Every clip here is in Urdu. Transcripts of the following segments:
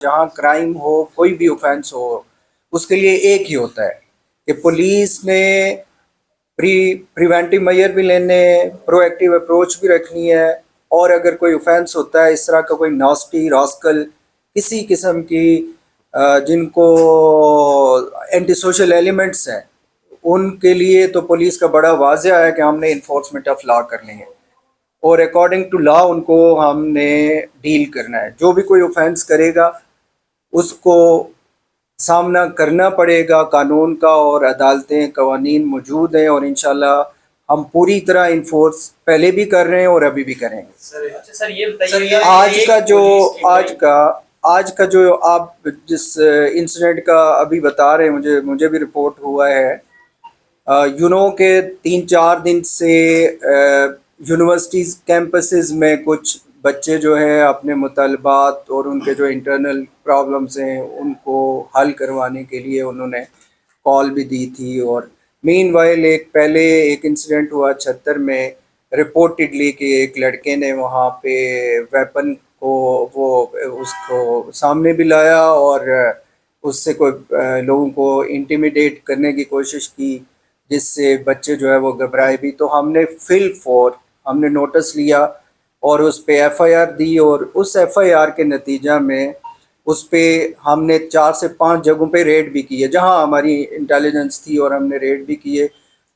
جہاں کرائم ہو، کوئی بھی اوفینس ہو، اس کے لیے ایک ہی ہوتا ہے کہ پولیس نے پریونٹیو میئر بھی لینے ہیں، پرو ایکٹیو اپروچ بھی رکھنی ہے، اور اگر کوئی اوفینس ہوتا ہے اس طرح کا، کوئی ناسٹی راسکل کسی قسم کی جن کو اینٹی سوشل ایلیمنٹس ہیں، ان کے لیے تو پولیس کا بڑا واضح ہے کہ ہم نے انفورسمنٹ آف لا کرنی ہے اور اکارڈنگ ٹو لا ان کو ہم نے ڈیل کرنا ہے۔ جو بھی کوئی اوفینس کرے گا اس کو سامنا کرنا پڑے گا قانون کا، اور عدالتیں قوانین موجود ہیں، اور انشاءاللہ ہم پوری طرح انفورس پہلے بھی کر رہے ہیں اور ابھی بھی کریں گے۔ سر یہ بتائیے آج کا جو آپ جس انسیڈنٹ کا ابھی بتا رہے ہیں، مجھے بھی رپورٹ ہوا ہے کہ 3-4 دن سے یونیورسٹیز کیمپسز میں کچھ بچے جو ہیں اپنے مطالبات اور ان کے جو انٹرنل پرابلمز ہیں ان کو حل کروانے کے لیے انہوں نے کال بھی دی تھی، اور مین وائل پہلے ایک انسیڈنٹ ہوا 76 میں رپورٹڈلی کہ ایک لڑکے نے وہاں پہ ویپن کو اس کو سامنے بھی لایا اور اس سے کوئی لوگوں کو انٹیمیڈیٹ کرنے کی کوشش کی، جس سے بچے جو ہے وہ گھبرائے بھی۔ تو ہم نے ہم نے نوٹس لیا اور اس پہ ایف آئی آر دی، اور اس ایف آئی آر کے نتیجہ میں اس پہ ہم نے 4 سے 5 جگہوں پہ ریڈ بھی کی ہے جہاں ہماری انٹیلیجنس تھی، اور ہم نے ریڈ بھی کیے۔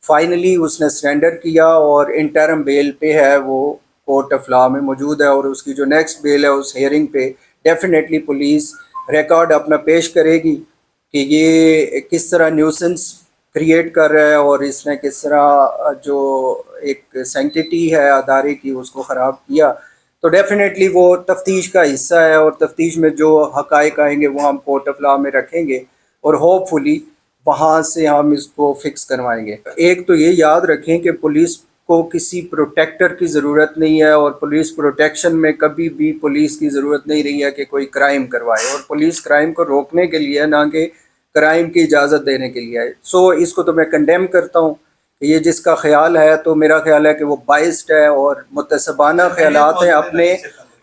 فائنلی اس نے سرنڈر کیا اور انٹرم بیل پہ ہے، وہ کورٹ آف لا میں موجود ہے، اور اس کی جو نیکسٹ بیل ہے اس ہیئرنگ پہ ڈیفینیٹلی پولیس ریکارڈ اپنا پیش کرے گی کہ یہ کس طرح نیوسنس کریٹ کر رہا ہے، اور اس نے کس طرح جو ایک سینکٹیٹی ہے ادارے کی اس کو خراب کیا۔ تو ڈیفینیٹلی وہ تفتیش کا حصہ ہے، اور تفتیش میں جو حقائق آئیں گے وہ ہم کورٹ آف لا میں رکھیں گے، اور ہوپ فلی وہاں سے ہم اس کو فکس کروائیں گے۔ ایک تو یہ یاد رکھیں کہ پولیس کو کسی پروٹیکٹر کی ضرورت نہیں ہے، اور پولیس پروٹیکشن میں کبھی بھی پولیس کی ضرورت نہیں رہی ہے کہ کوئی کرائم کروائے، اور پولیس کرائم کو روکنے کے لیے نہ کہ کرائم کی اجازت دینے کے لیے ہے۔ سو اس کو تو میں کنڈیم کرتا ہوں کہ یہ جس کا خیال ہے، تو میرا خیال ہے کہ وہ بائسڈ ہے اور متعصبانہ خیالات ہیں۔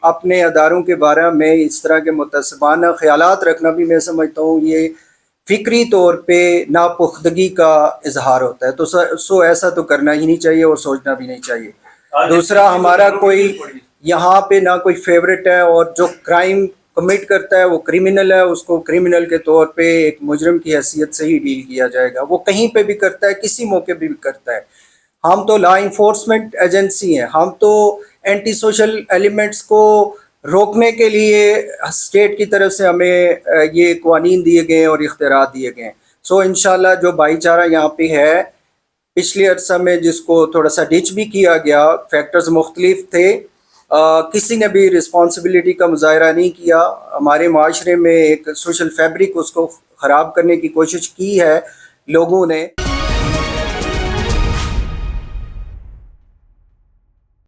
اپنے اداروں کے بارے میں اس طرح کے متعصبانہ خیالات رکھنا بھی میں سمجھتا ہوں یہ فکری طور پہ ناپختگی کا اظہار ہوتا ہے، تو ایسا تو کرنا ہی نہیں چاہیے اور سوچنا بھی نہیں چاہیے۔ دوسرا، ہمارا کوئی یہاں پہ نہ کوئی فیورٹ ہے، اور جو کرائم کمٹ کرتا ہے وہ کرمنل ہے، اس کو کرمنل کے طور پہ ایک مجرم کی حیثیت سے ہی ڈیل کیا جائے گا۔ وہ کہیں پہ بھی کرتا ہے، کسی موقع پہ بھی کرتا ہے۔ ہم تو لا انفورسمنٹ ایجنسی ہیں، ہم تو اینٹی سوشل ایلیمنٹس کو روکنے کے لیے اسٹیٹ کی طرف سے ہمیں یہ قوانین دیے گئے ہیں اور اختیارات دیے گئے ہیں۔ سو انشاءاللہ جو بھائی چارہ یہاں پہ ہے، پچھلے عرصہ میں جس کو تھوڑا سا ڈچ بھی کیا گیا، فیکٹرز مختلف تھے، کسی نے بھی رسپانسبلٹی کا مظاہرہ نہیں کیا۔ ہمارے معاشرے میں ایک سوشل فیبرک اس کو خراب کرنے کی کوشش کی ہے لوگوں نے۔